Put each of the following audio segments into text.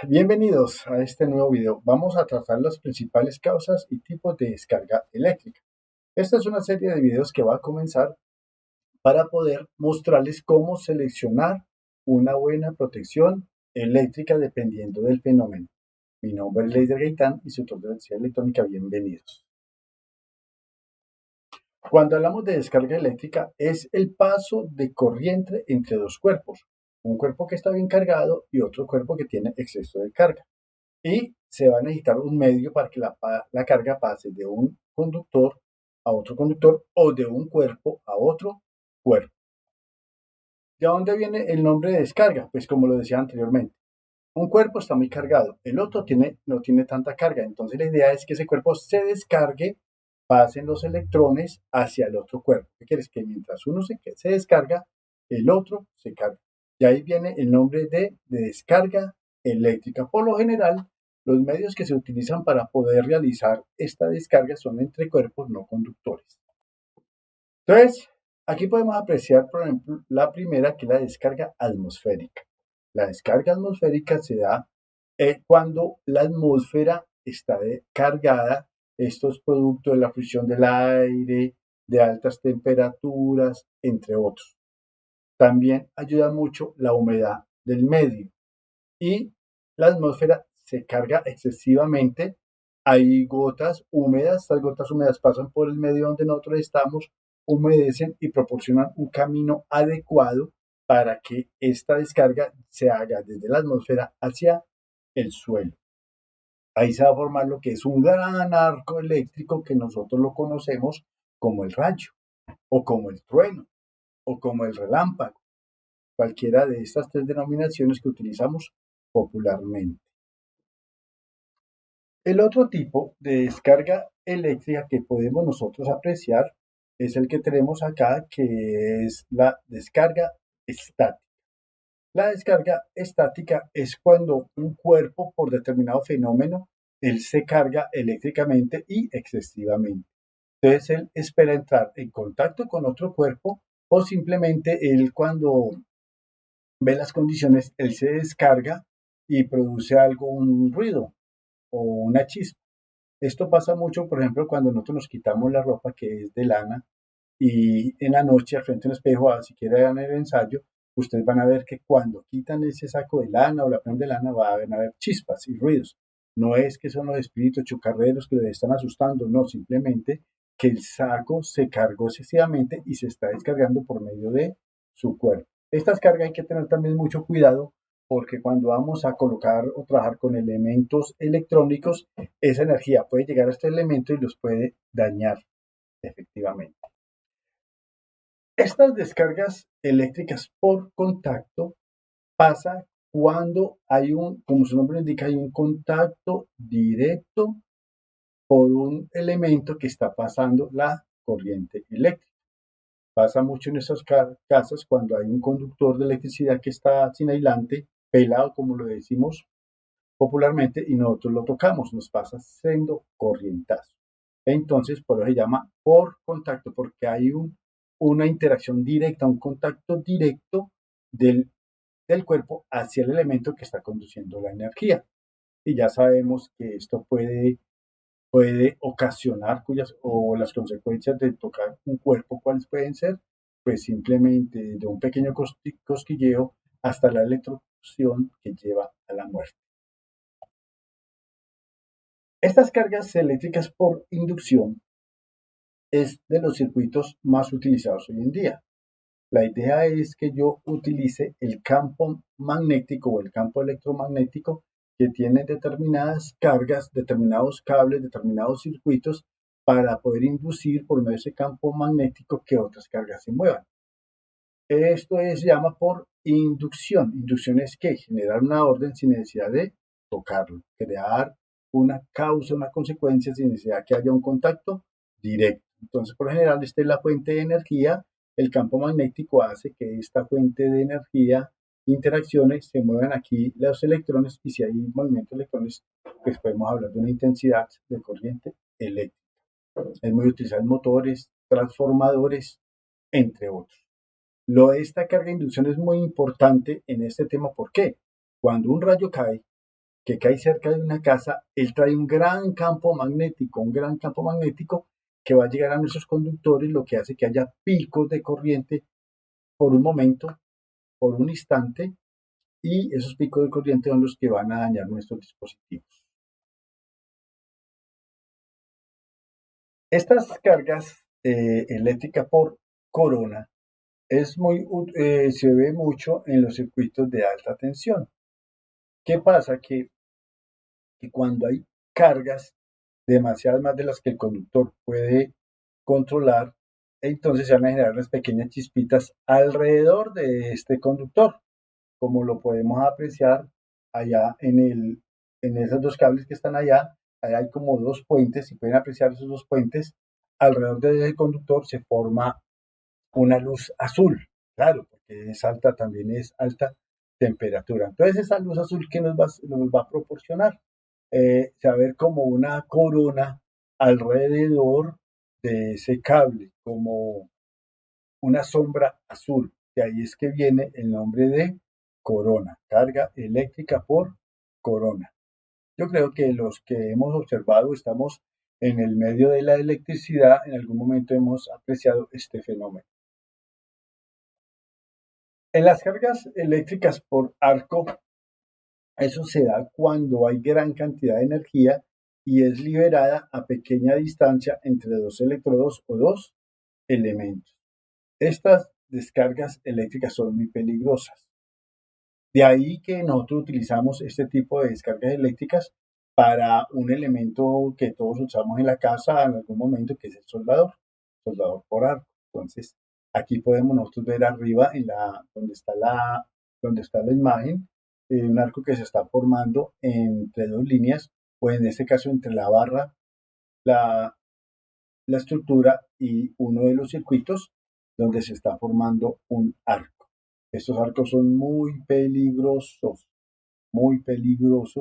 Bienvenidos a este nuevo video. Vamos a tratar las principales causas y tipos de descarga eléctrica. Esta es una serie de videos que va a comenzar para poder mostrarles cómo seleccionar una buena protección eléctrica dependiendo del fenómeno. Mi nombre es Leider Gaitán, instructor de electricidad electrónica. Bienvenidos. Cuando hablamos de descarga eléctrica, es el paso de corriente entre dos cuerpos. Un cuerpo que está bien cargado y otro cuerpo que tiene exceso de carga. Y se va a necesitar un medio para que la carga pase de un conductor a otro conductor o de un cuerpo a otro cuerpo. ¿De dónde viene el nombre de descarga? Pues como lo decía anteriormente, un cuerpo está muy cargado, el otro no tiene tanta carga, entonces la idea es que ese cuerpo se descargue, pasen los electrones hacia el otro cuerpo. ¿Qué quieres? Que mientras uno se descarga, el otro se carga. Y ahí viene el nombre de descarga eléctrica. Por lo general, los medios que se utilizan para poder realizar esta descarga son entre cuerpos no conductores. Entonces, aquí podemos apreciar, por ejemplo, la primera, que es la descarga atmosférica. La descarga atmosférica se da cuando la atmósfera está cargada. Esto es producto de la fricción del aire, de altas temperaturas, entre otros. También ayuda mucho la humedad del medio y la atmósfera se carga excesivamente. Hay gotas húmedas, estas gotas húmedas pasan por el medio donde nosotros estamos, humedecen y proporcionan un camino adecuado para que esta descarga se haga desde la atmósfera hacia el suelo. Ahí se va a formar lo que es un gran arco eléctrico que nosotros lo conocemos como el rayo, o como el trueno, o como el relámpago, cualquiera de estas tres denominaciones que utilizamos popularmente. El otro tipo de descarga eléctrica que podemos nosotros apreciar es el que tenemos acá, que es la descarga estática. La descarga estática es cuando un cuerpo, por determinado fenómeno, él se carga eléctricamente y excesivamente. Entonces él espera entrar en contacto con otro cuerpo o simplemente él cuando ve las condiciones, él se descarga y produce un ruido o una chispa. Esto pasa mucho, por ejemplo, cuando nosotros nos quitamos la ropa que es de lana y en la noche al frente a un espejo, si quieren el ensayo, ustedes van a ver que cuando quitan ese saco de lana o la prenda de lana van a haber chispas y ruidos. No es que son los espíritus chocarreros que les están asustando, no, simplemente que el saco se cargó excesivamente y se está descargando por medio de su cuerpo. Estas cargas hay que tener también mucho cuidado porque cuando vamos a colocar o trabajar con elementos electrónicos, esa energía puede llegar a este elemento y los puede dañar efectivamente. Estas descargas eléctricas por contacto pasa cuando como su nombre indica, hay un contacto directo por un elemento que está pasando la corriente eléctrica. Pasa mucho en estos casos cuando hay un conductor de electricidad que está sin aislante, pelado como lo decimos popularmente, y nosotros lo tocamos, nos pasa siendo corrientazo. Entonces, por eso se llama por contacto, porque hay una interacción directa, un contacto directo del cuerpo hacia el elemento que está conduciendo la energía. Y ya sabemos que esto puede ocasionar o las consecuencias de tocar un cuerpo, ¿cuáles pueden ser? Pues simplemente de un pequeño cosquilleo hasta la electrocución que lleva a la muerte. Estas cargas eléctricas por inducción es de los circuitos más utilizados hoy en día. La idea es que yo utilice el campo magnético o el campo electromagnético que tiene determinadas cargas, determinados cables, determinados circuitos para poder inducir por medio de ese campo magnético que otras cargas se muevan. Esto se llama por inducción. Inducción es que generar una orden sin necesidad de tocarlo, crear una causa, una consecuencia sin necesidad que haya un contacto directo. Entonces, por lo general, esta es la fuente de energía. El campo magnético hace que esta fuente de energía, interacciones, se muevan aquí los electrones y si hay movimiento de electrones, pues podemos hablar de una intensidad de corriente eléctrica. Es muy utilizado en motores, transformadores, entre otros. Esta carga de inducción es muy importante en este tema. ¿Por qué? Cuando un rayo cae, que cae cerca de una casa, él trae un gran campo magnético que va a llegar a nuestros conductores, lo que hace que haya picos de corriente por un momento, por un instante, y esos picos de corriente son los que van a dañar nuestros dispositivos. Estas cargas eléctricas por corona se ve mucho en los circuitos de alta tensión. ¿Qué pasa? Que cuando hay cargas demasiadas más de las que el conductor puede controlar, entonces se van a generar unas pequeñas chispitas alrededor de este conductor, como lo podemos apreciar allá en esos dos cables que están allá. Allá hay como dos puentes, si pueden apreciar esos dos puentes, alrededor del conductor se forma una luz azul, claro, porque es alta, también es alta temperatura. Entonces esa luz azul que nos va a proporcionar, se va a ver como una corona alrededor de ese cable, como una sombra azul. De ahí es que viene el nombre de corona, carga eléctrica por corona. Yo creo que los que hemos observado, estamos en el medio de la electricidad, en algún momento hemos apreciado este fenómeno. En las cargas eléctricas por arco, eso se da cuando hay gran cantidad de energía y es liberada a pequeña distancia entre dos electrodos o dos elementos. Estas descargas eléctricas son muy peligrosas. De ahí que nosotros utilizamos este tipo de descargas eléctricas para un elemento que todos usamos en la casa en algún momento, que es el soldador por arco. Entonces, aquí podemos nosotros ver arriba donde está la imagen, un arco que se está formando entre dos líneas, o en este caso entre la barra, la, la estructura y uno de los circuitos donde se está formando un arco. Estos arcos son muy peligrosos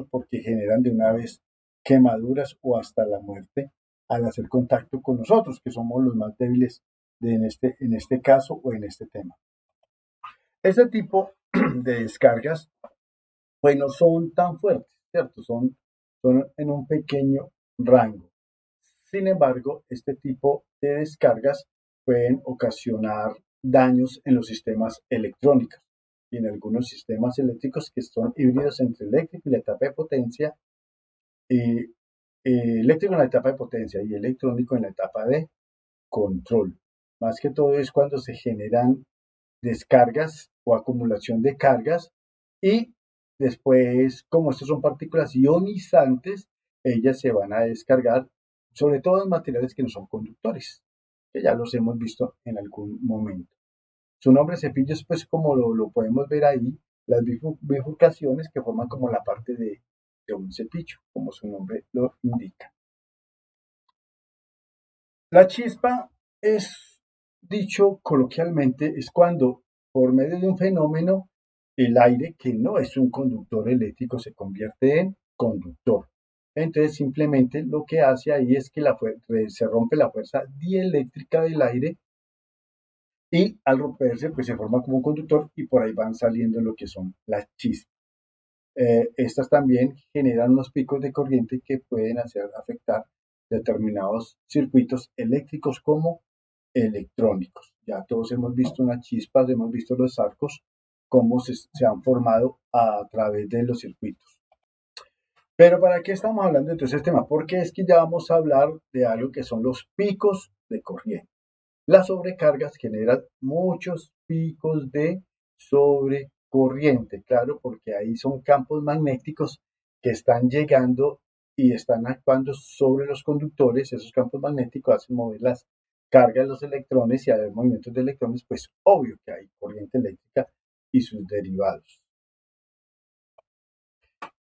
porque generan de una vez quemaduras o hasta la muerte al hacer contacto con nosotros, que somos los más débiles en este caso o en este tema. Este tipo de descargas, pues no son tan fuertes, ¿cierto? Son en un pequeño rango. Sin embargo, este tipo de descargas pueden ocasionar daños en los sistemas electrónicos y en algunos sistemas eléctricos que son híbridos entre eléctrico y la etapa de potencia, y eléctrico en la etapa de potencia y electrónico en la etapa de control. Más que todo es cuando se generan descargas o acumulación de cargas y después, como estos son partículas ionizantes, ellas se van a descargar, sobre todo en materiales que no son conductores, que ya los hemos visto en algún momento. Su nombre cepillo es pues como lo podemos ver ahí, las bifurcaciones que forman como la parte de un cepillo, como su nombre lo indica. La chispa es, dicho coloquialmente, es cuando por medio de un fenómeno el aire, que no es un conductor eléctrico, se convierte en conductor. Entonces simplemente lo que hace ahí es que se rompe la fuerza dieléctrica del aire y al romperse pues se forma como un conductor y por ahí van saliendo lo que son las chispas. Estas también generan unos picos de corriente que pueden hacer afectar determinados circuitos eléctricos como electrónicos. Ya todos hemos visto unas chispas, hemos visto los arcos, cómo se han formado a través de los circuitos. Pero ¿para qué estamos hablando de todo este tema? Porque es que ya vamos a hablar de algo que son los picos de corriente. Las sobrecargas generan muchos picos de sobrecorriente, claro, porque ahí son campos magnéticos que están llegando y están actuando sobre los conductores. Esos campos magnéticos hacen mover las cargas de los electrones y al haber movimientos de electrones, pues obvio que hay corriente eléctrica y sus derivados.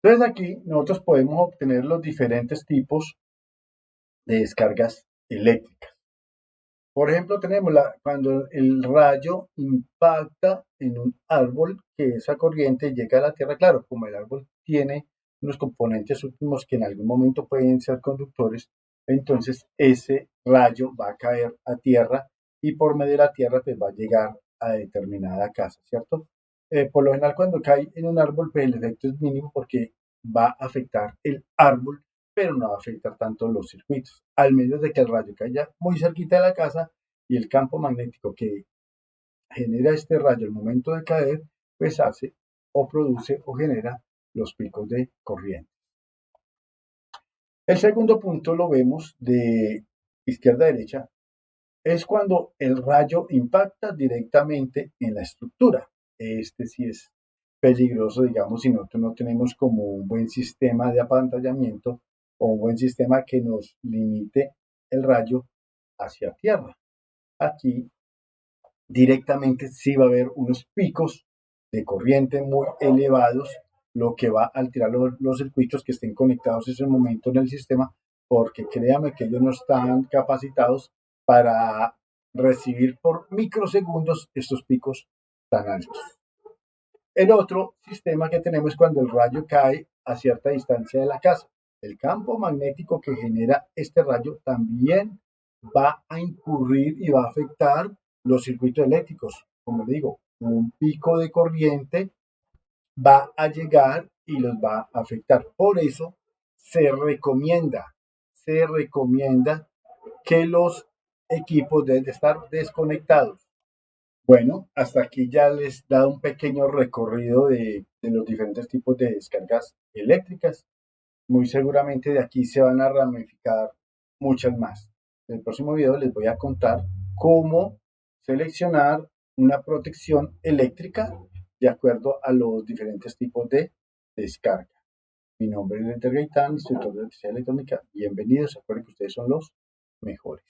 Entonces aquí nosotros podemos obtener los diferentes tipos de descargas eléctricas. Por ejemplo, tenemos cuando el rayo impacta en un árbol, que esa corriente llega a la Tierra, claro, como el árbol tiene unos componentes últimos que en algún momento pueden ser conductores, entonces ese rayo va a caer a tierra y por medio de la tierra pues va a llegar a determinada casa, ¿cierto? Por lo general cuando cae en un árbol pues el efecto es mínimo porque va a afectar el árbol, pero no va a afectar tanto los circuitos, al menos de que el rayo caiga muy cerquita de la casa y el campo magnético que genera este rayo al momento de caer, pues hace o produce o genera los picos de corriente. El segundo punto lo vemos de izquierda a derecha, es cuando el rayo impacta directamente en la estructura. Este sí es peligroso, digamos, si nosotros no tenemos como un buen sistema de apantallamiento o un buen sistema que nos limite el rayo hacia tierra. Aquí directamente sí va a haber unos picos de corriente muy elevados, lo que va a alterar los circuitos que estén conectados en ese momento en el sistema, porque créame que ellos no están capacitados para recibir por microsegundos estos picos tan altos. El otro sistema que tenemos es cuando el rayo cae a cierta distancia de la casa. El campo magnético que genera este rayo también va a incurrir y va a afectar los circuitos eléctricos. Como le digo, un pico de corriente va a llegar y los va a afectar. Por eso se recomienda que los equipos deben de estar desconectados. Bueno, hasta aquí ya les he dado un pequeño recorrido de los diferentes tipos de descargas eléctricas. Muy seguramente de aquí se van a ramificar muchas más. En el próximo video les voy a contar cómo seleccionar una protección eléctrica de acuerdo a los diferentes tipos de descarga. Mi nombre es Lester Gaitán, instructor de electricidad electrónica. Bienvenidos, recuerden que ustedes son los mejores.